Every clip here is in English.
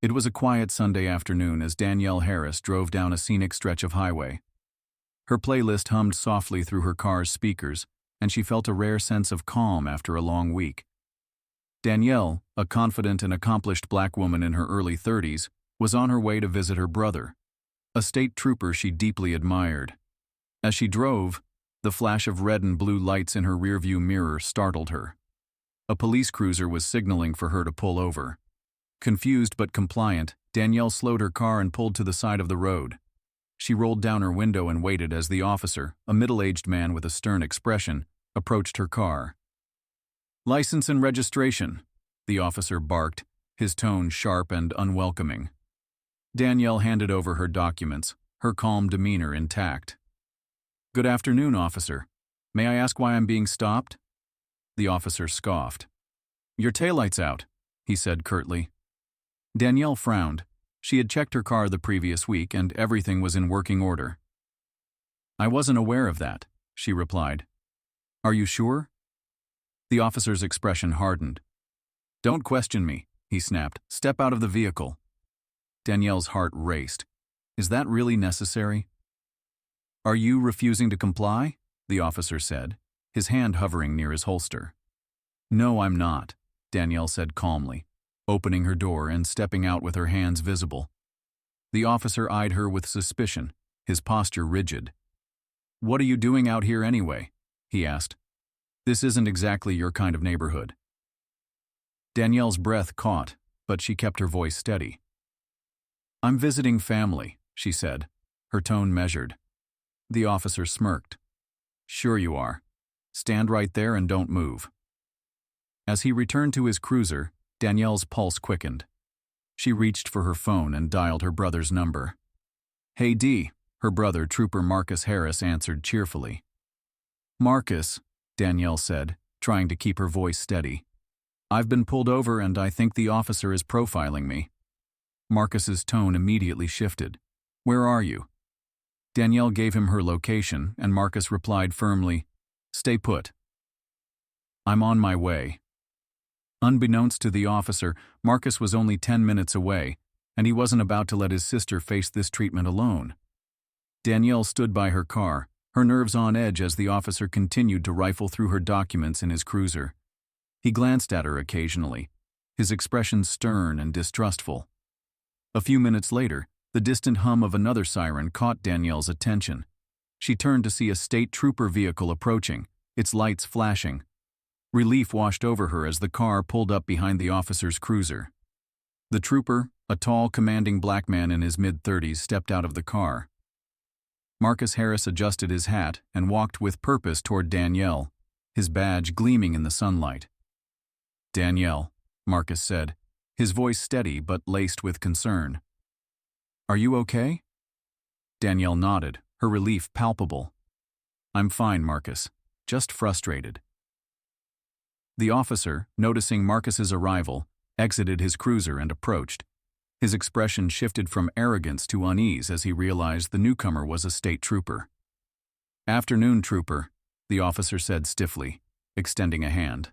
It was a quiet Sunday afternoon as Danielle Harris drove down a scenic stretch of highway. Her playlist hummed softly through her car's speakers, and she felt a rare sense of calm after a long week. Danielle, a confident and accomplished black woman in her early 30s, was on her way to visit her brother, a state trooper she deeply admired. As she drove, the flash of red and blue lights in her rearview mirror startled her. A police cruiser was signaling for her to pull over. Confused but compliant, Danielle slowed her car and pulled to the side of the road. She rolled down her window and waited as the officer, a middle-aged man with a stern expression, approached her car. "License and registration," the officer barked, his tone sharp and unwelcoming. Danielle handed over her documents, her calm demeanor intact. "Good afternoon, officer. May I ask why I'm being stopped?" The officer scoffed. "Your taillight's out," he said curtly. Danielle frowned. She had checked her car the previous week and everything was in working order. "I wasn't aware of that," she replied. "Are you sure?" The officer's expression hardened. "Don't question me," he snapped. "Step out of the vehicle." Danielle's heart raced. "Is that really necessary?" "Are you refusing to comply?" the officer said, his hand hovering near his holster. "No, I'm not," Danielle said calmly, opening her door and stepping out with her hands visible. The officer eyed her with suspicion, his posture rigid. "What are you doing out here anyway?" he asked. "This isn't exactly your kind of neighborhood." Danielle's breath caught, but she kept her voice steady. "I'm visiting family," she said, her tone measured. The officer smirked. "Sure you are. Stand right there and don't move." As he returned to his cruiser, Danielle's pulse quickened. She reached for her phone and dialed her brother's number. "Hey, D," her brother, Trooper Marcus Harris, answered cheerfully. "Marcus," Danielle said, trying to keep her voice steady. "I've been pulled over and I think the officer is profiling me." Marcus's tone immediately shifted. "Where are you?" Danielle gave him her location and Marcus replied firmly, "Stay put." "I'm on my way." Unbeknownst to the officer, Marcus was only 10 minutes away, and he wasn't about to let his sister face this treatment alone. Danielle stood by her car, her nerves on edge as the officer continued to rifle through her documents in his cruiser. He glanced at her occasionally, his expression stern and distrustful. A few minutes later, the distant hum of another siren caught Danielle's attention. She turned to see a state trooper vehicle approaching, its lights flashing. Relief washed over her as the car pulled up behind the officer's cruiser. The trooper, a tall, commanding black man in his mid-30s, stepped out of the car. Marcus Harris adjusted his hat and walked with purpose toward Danielle, his badge gleaming in the sunlight. "Danielle," Marcus said, his voice steady but laced with concern. "Are you okay?" Danielle nodded, her relief palpable. "I'm fine, Marcus. Just frustrated." The officer, noticing Marcus's arrival, exited his cruiser and approached. His expression shifted from arrogance to unease as he realized the newcomer was a state trooper. "Afternoon, trooper," the officer said stiffly, extending a hand.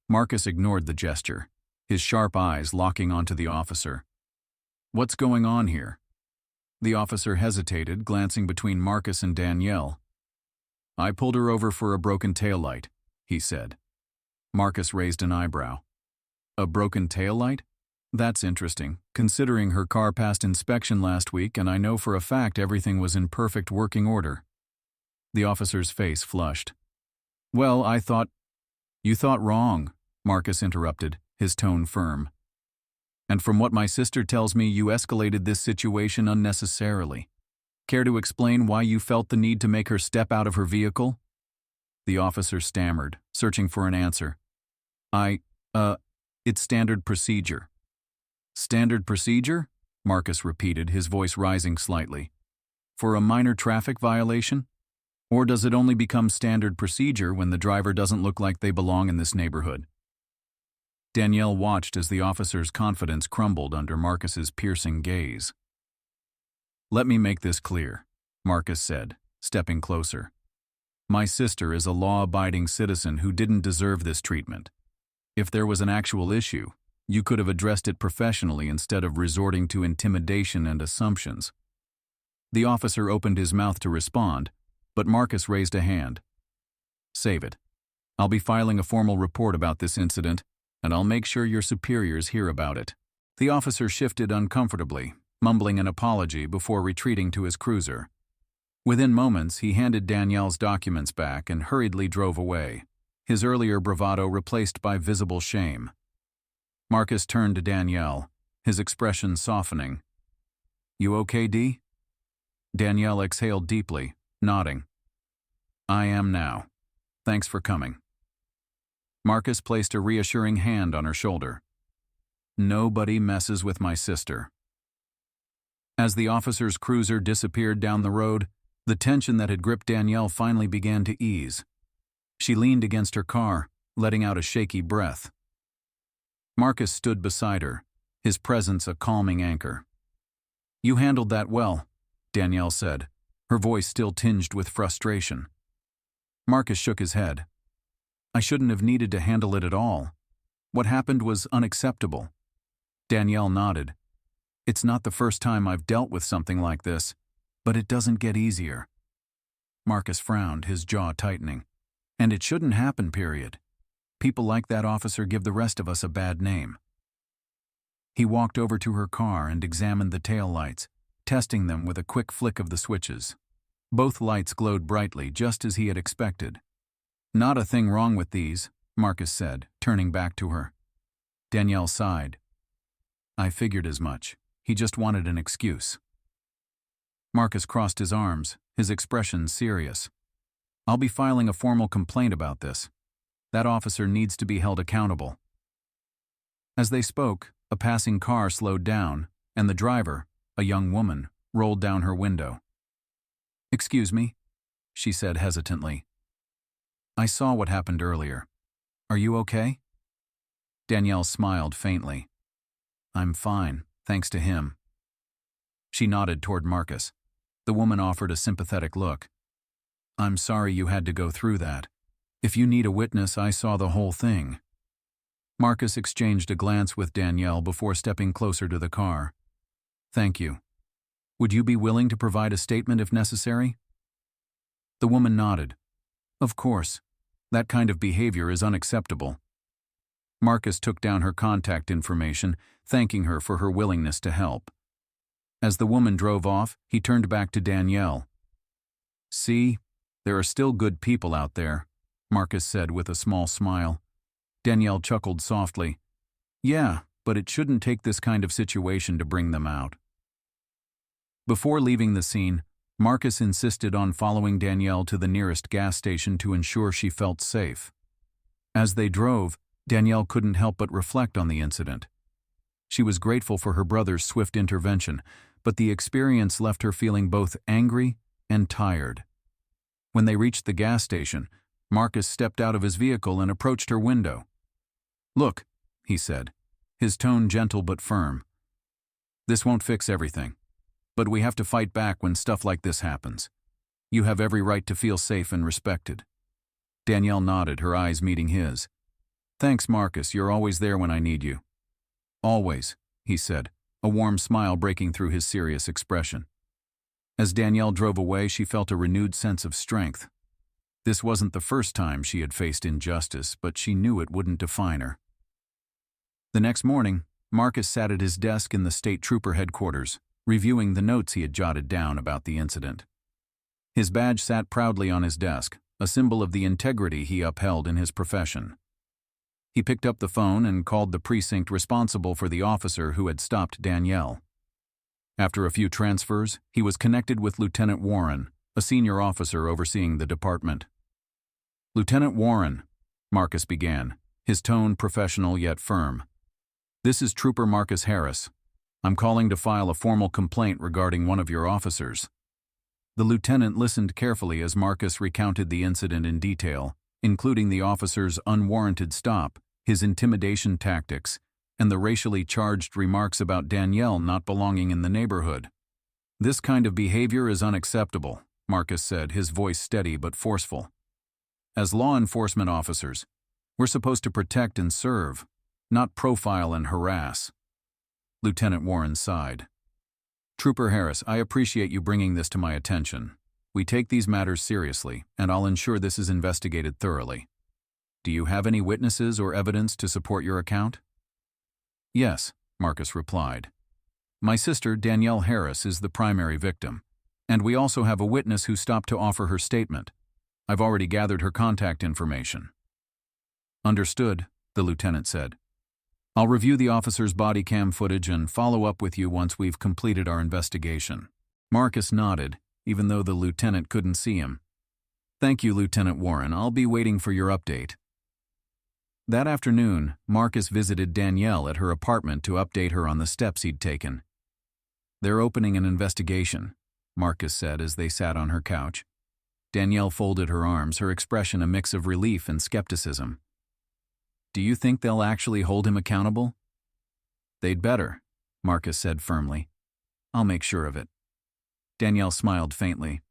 Marcus ignored the gesture, his sharp eyes locking onto the officer. "What's going on here?" The officer hesitated, glancing between Marcus and Danielle. "I pulled her over for a broken taillight," he said. Marcus raised an eyebrow. "A broken taillight? That's interesting, considering her car passed inspection last week and I know for a fact everything was in perfect working order." The officer's face flushed. "Well, I thought—" "You thought wrong," Marcus interrupted, his tone firm. "And from what my sister tells me, you escalated this situation unnecessarily. Care to explain why you felt the need to make her step out of her vehicle?" The officer stammered, searching for an answer. It's standard procedure." "Standard procedure?" Marcus repeated, his voice rising slightly. "For a minor traffic violation? Or does it only become standard procedure when the driver doesn't look like they belong in this neighborhood?" Danielle watched as the officer's confidence crumbled under Marcus's piercing gaze. "Let me make this clear," Marcus said, stepping closer. "My sister is a law-abiding citizen who didn't deserve this treatment. If there was an actual issue, You could have addressed it professionally instead of resorting to intimidation and assumptions. The officer opened his mouth to respond, but Marcus raised a hand. Save it. I'll be filing a formal report about this incident, and I'll make sure your superiors hear about it. The officer shifted uncomfortably, mumbling an apology before retreating to his cruiser. Within moments, he handed Danielle's documents back and hurriedly drove away, his earlier bravado replaced by visible shame. Marcus turned to Danielle, his expression softening. You okay, Dee? Danielle exhaled deeply, nodding. I am now. Thanks for coming. Marcus placed a reassuring hand on her shoulder. Nobody messes with my sister. As the officer's cruiser disappeared down the road, the tension that had gripped Danielle finally began to ease. She leaned against her car, letting out a shaky breath. Marcus stood beside her, his presence a calming anchor. You handled that well, Danielle said, her voice still tinged with frustration. Marcus shook his head. I shouldn't have needed to handle it at all. What happened was unacceptable. Danielle nodded. It's not the first time I've dealt with something like this, but it doesn't get easier. Marcus frowned, his jaw tightening. And it shouldn't happen, period. People like that officer give the rest of us a bad name. He walked over to her car and examined the taillights, testing them with a quick flick of the switches. Both lights glowed brightly, just as he had expected. Not a thing wrong with these, Marcus said, turning back to her. Danielle sighed. I figured as much. He just wanted an excuse. Marcus crossed his arms, his expression serious. I'll be filing a formal complaint about this. That officer needs to be held accountable. As they spoke, a passing car slowed down, and the driver, a young woman, rolled down her window. Excuse me, she said hesitantly. I saw what happened earlier. Are you okay? Danielle smiled faintly. I'm fine, thanks to him. She nodded toward Marcus. The woman offered a sympathetic look. I'm sorry you had to go through that. If you need a witness, I saw the whole thing. Marcus exchanged a glance with Danielle before stepping closer to the car. Thank you. Would you be willing to provide a statement if necessary? The woman nodded. Of course. That kind of behavior is unacceptable. Marcus took down her contact information, thanking her for her willingness to help. As the woman drove off, he turned back to Danielle. See, there are still good people out there, Marcus said with a small smile. Danielle chuckled softly. Yeah, but it shouldn't take this kind of situation to bring them out. Before leaving the scene, Marcus insisted on following Danielle to the nearest gas station to ensure she felt safe. As they drove, Danielle couldn't help but reflect on the incident. She was grateful for her brother's swift intervention, but the experience left her feeling both angry and tired. When they reached the gas station, Marcus stepped out of his vehicle and approached her window. Look, he said, his tone gentle but firm. This won't fix everything, but we have to fight back when stuff like this happens. You have every right to feel safe and respected. Danielle nodded, her eyes meeting his. Thanks, Marcus, you're always there when I need you. Always, he said, a warm smile breaking through his serious expression. As Danielle drove away, she felt a renewed sense of strength. This wasn't the first time she had faced injustice, but she knew it wouldn't define her. The next morning, Marcus sat at his desk in the state trooper headquarters, reviewing the notes he had jotted down about the incident. His badge sat proudly on his desk, a symbol of the integrity he upheld in his profession. He picked up the phone and called the precinct responsible for the officer who had stopped Danielle. After a few transfers, he was connected with Lieutenant Warren, a senior officer overseeing the department. Lieutenant Warren, Marcus began, his tone professional yet firm. This is Trooper Marcus Harris. I'm calling to file a formal complaint regarding one of your officers. The lieutenant listened carefully as Marcus recounted the incident in detail, including the officer's unwarranted stop, his intimidation tactics, and the racially charged remarks about Danielle not belonging in the neighborhood. This kind of behavior is unacceptable, Marcus said, his voice steady but forceful. As law enforcement officers, we're supposed to protect and serve, not profile and harass. Lieutenant Warren sighed. Trooper Harris, I appreciate you bringing this to my attention. We take these matters seriously, and I'll ensure this is investigated thoroughly. Do you have any witnesses or evidence to support your account? Yes, Marcus replied. My sister, Danielle Harris, is the primary victim, and we also have a witness who stopped to offer her statement. I've already gathered her contact information. Understood, the lieutenant said. I'll review the officer's body cam footage and follow up with you once we've completed our investigation. Marcus nodded, even though the lieutenant couldn't see him. Thank you, Lieutenant Warren. I'll be waiting for your update. That afternoon, Marcus visited Danielle at her apartment to update her on the steps he'd taken. They're opening an investigation, Marcus said as they sat on her couch. Danielle folded her arms, her expression a mix of relief and skepticism. Do you think they'll actually hold him accountable? They'd better, Marcus said firmly. I'll make sure of it. Danielle smiled faintly.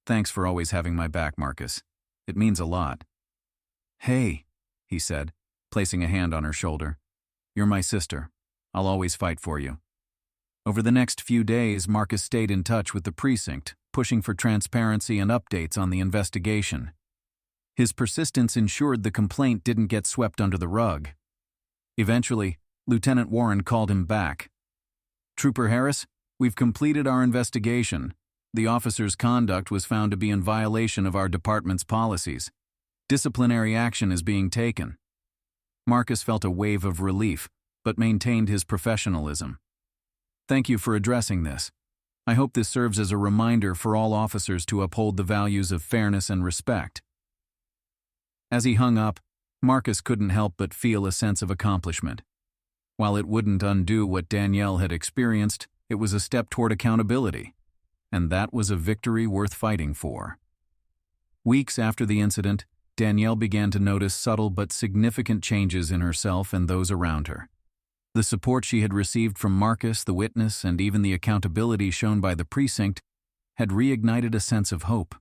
Thanks for always having my back, Marcus. It means a lot. Hey, he said, placing a hand on her shoulder. You're my sister. I'll always fight for you. Over the next few days, Marcus stayed in touch with the precinct, pushing for transparency and updates on the investigation. His persistence ensured the complaint didn't get swept under the rug. Eventually, Lieutenant Warren called him back. Trooper Harris, we've completed our investigation. The officer's conduct was found to be in violation of our department's policies. Disciplinary action is being taken. Marcus felt a wave of relief, but maintained his professionalism. Thank you for addressing this. I hope this serves as a reminder for all officers to uphold the values of fairness and respect. As he hung up, Marcus couldn't help but feel a sense of accomplishment. While it wouldn't undo what Danielle had experienced, it was a step toward accountability, and that was a victory worth fighting for. Weeks after the incident, Danielle began to notice subtle but significant changes in herself and those around her. The support she had received from Marcus, the witness, and even the accountability shown by the precinct had reignited a sense of hope.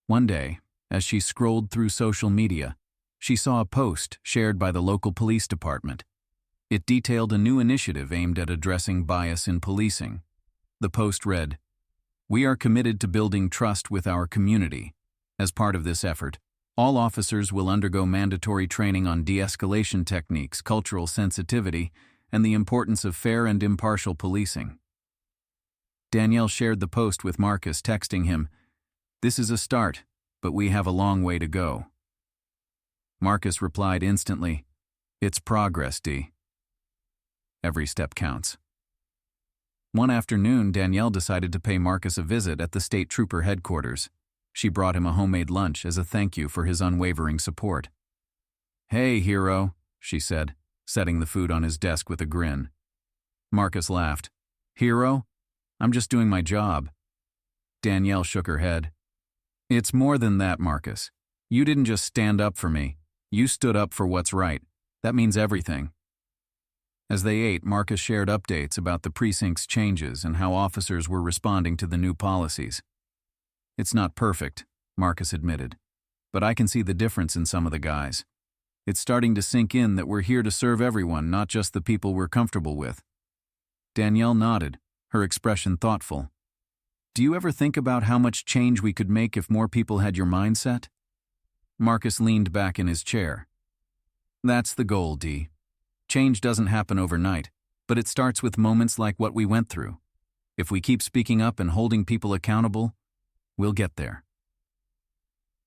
One day, as she scrolled through social media, she saw a post shared by the local police department. It detailed a new initiative aimed at addressing bias in policing. The post read, "We are committed to building trust with our community. As part of this effort, all officers will undergo mandatory training on de-escalation techniques, cultural sensitivity, and the importance of fair and impartial policing." Danielle shared the post with Marcus, texting him, "This is a start, but we have a long way to go." Marcus replied instantly, "It's progress, D. Every step counts." One afternoon, Danielle decided to pay Marcus a visit at the state trooper headquarters. She brought him a homemade lunch as a thank you for his unwavering support. "Hey, hero," she said, setting the food on his desk with a grin. Marcus laughed. "Hero? I'm just doing my job." Danielle shook her head. "It's more than that, Marcus. You didn't just stand up for me. You stood up for what's right. That means everything." As they ate, Marcus shared updates about the precinct's changes and how officers were responding to the new policies. "It's not perfect," Marcus admitted, "but I can see the difference in some of the guys. It's starting to sink in that we're here to serve everyone, not just the people we're comfortable with." Danielle nodded, her expression thoughtful. "Do you ever think about how much change we could make if more people had your mindset?" Marcus leaned back in his chair. "That's the goal, D. Change doesn't happen overnight, but it starts with moments like what we went through. If we keep speaking up and holding people accountable, we'll get there."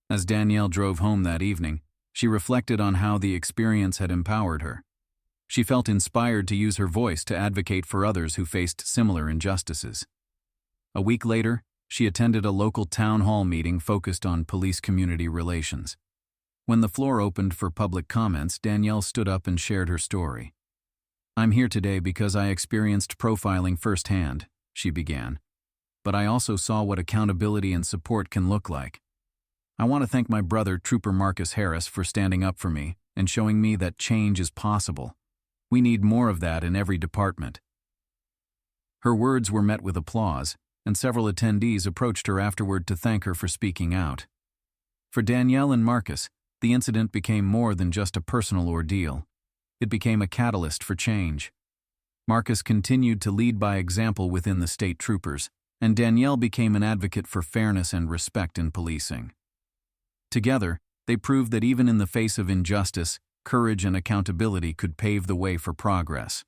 As Danielle drove home that evening, she reflected on how the experience had empowered her. She felt inspired to use her voice to advocate for others who faced similar injustices. A week later, she attended a local town hall meeting focused on police-community relations. When the floor opened for public comments, Danielle stood up and shared her story. "I'm here today because I experienced profiling firsthand," she began. "But I also saw what accountability and support can look like. I want to thank my brother, Trooper Marcus Harris, for standing up for me and showing me that change is possible. We need more of that in every department." Her words were met with applause, and several attendees approached her afterward to thank her for speaking out. For Danielle and Marcus, the incident became more than just a personal ordeal. It became a catalyst for change. Marcus continued to lead by example within the state troopers, and Danielle became an advocate for fairness and respect in policing. Together, they proved that even in the face of injustice, courage and accountability could pave the way for progress.